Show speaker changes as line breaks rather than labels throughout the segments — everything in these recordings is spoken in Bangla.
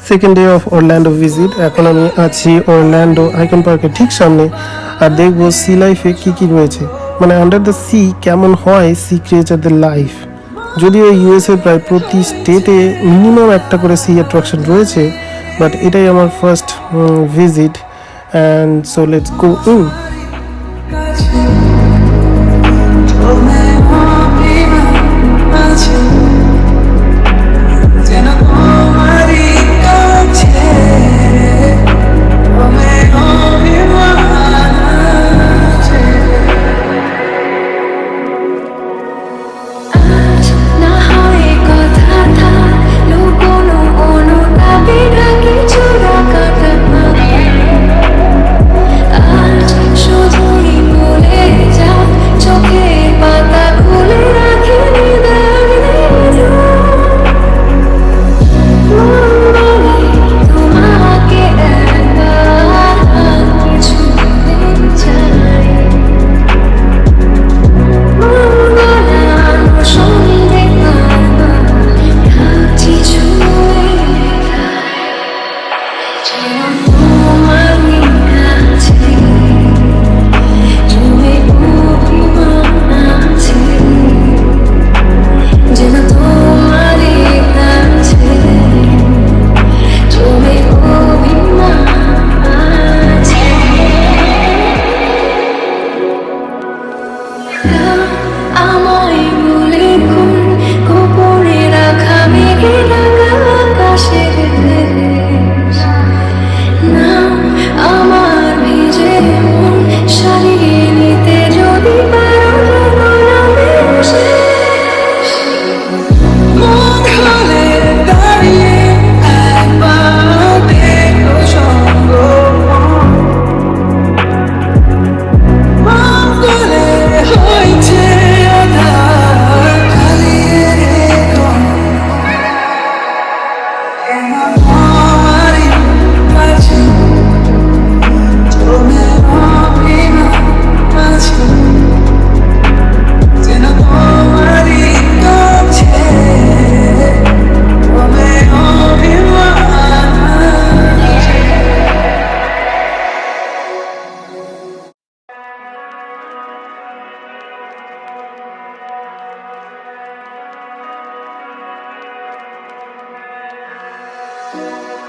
Second day of Orlando visit. এখন আমি আছি অরল্যান্ডো আইকন পার্কের ঠিক সামনে, আর দেখবো সি লাইফে কি কি রয়েছে, মানে আন্ডার দ্য সি কেমন হয় সি ক্রিয়েচারদের লাইফ। যদিও ইউএসএ প্রায় প্রতি স্টেটে মিনিমাম একটা করে সি অ্যাট্রাকশন রয়েছে, বাট এটাই আমার first visit, and so let's go in.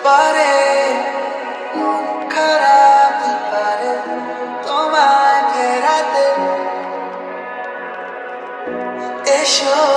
পারে খারাপ পারে তোমায় ফেরাতে এসো